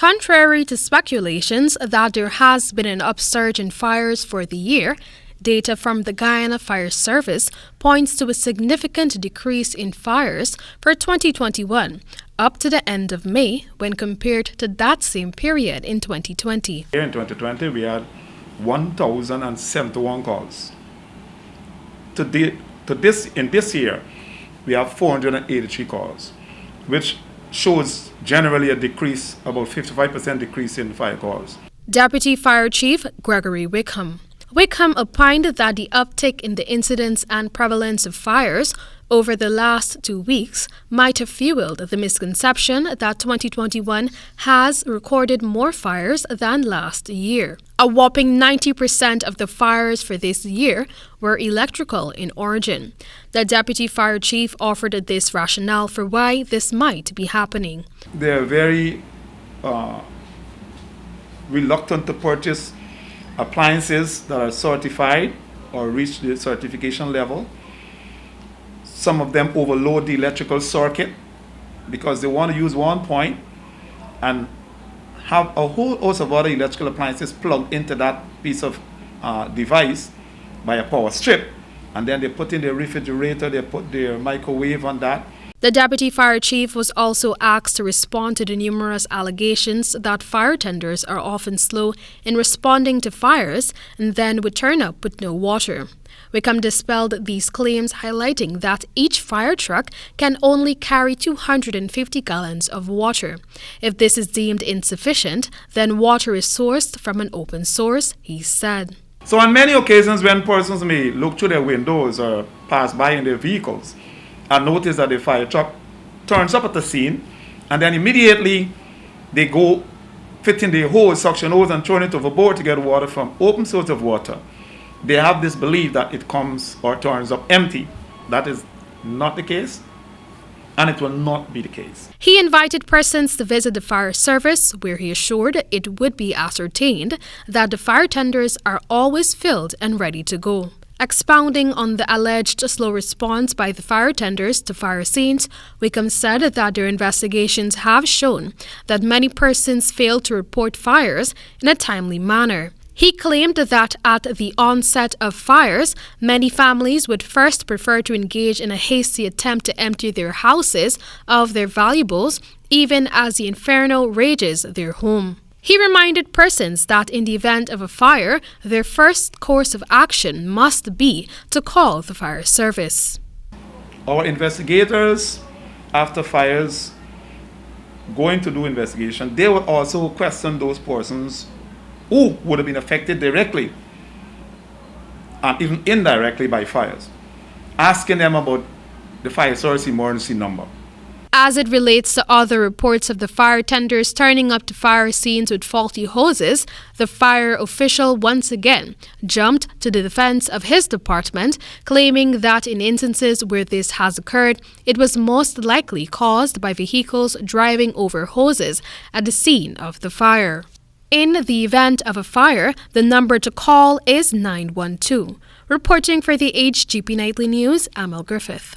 Contrary to speculations that there has been an upsurge in fires for the year, data from the Guyana Fire Service points to a significant decrease in fires for 2021 up to the end of May when compared to that same period in 2020. Here in 2020, we had 1,071 calls. In this year, we have 483 calls, which shows generally a decrease, about 55% decrease in fire calls. Deputy Fire Chief Gregory Wickham opined that the uptick in the incidence and prevalence of fires over the last 2 weeks might have fueled the misconception that 2021 has recorded more fires than last year. A whopping 90% of the fires for this year were electrical in origin. The Deputy Fire Chief offered this rationale for why this might be happening. They are very reluctant to purchase appliances that are certified or reach the certification level. Some of them overload the electrical circuit because they want to use one point and have a whole host of other electrical appliances plugged into that piece of device by a power strip. And then they put in their refrigerator, they put their microwave on that. The Deputy Fire Chief was also asked to respond to the numerous allegations that fire tenders are often slow in responding to fires and then would turn up with no water. Wickham dispelled these claims, highlighting that each fire truck can only carry 250 gallons of water. If this is deemed insufficient, then water is sourced from an open source, he said. So on many occasions when persons may look through their windows or pass by in their vehicles and notice that the fire truck turns up at the scene, and then immediately they go fit in their hose, suction hose, and turn it overboard to get water from open source of water. They have this belief that it comes or turns up empty. That is not the case, and it will not be the case. He invited persons to visit the fire service, where he assured it would be ascertained that the fire tenders are always filled and ready to go. Expounding on the alleged slow response by the fire tenders to fire scenes, Wickham said that their investigations have shown that many persons fail to report fires in a timely manner. He claimed that at the onset of fires, many families would first prefer to engage in a hasty attempt to empty their houses of their valuables, even as the inferno rages their home. He reminded persons that in the event of a fire, their first course of action must be to call the fire service. Our investigators, after fires, going to do investigation, they will also question those persons who would have been affected directly and even indirectly by fires, asking them about the fire service emergency number. As it relates to other reports of the fire tenders turning up to fire scenes with faulty hoses, the fire official once again jumped to the defense of his department, claiming that in instances where this has occurred, it was most likely caused by vehicles driving over hoses at the scene of the fire. In the event of a fire, the number to call is 912. Reporting for the HGP Nightly News, Amel Griffith.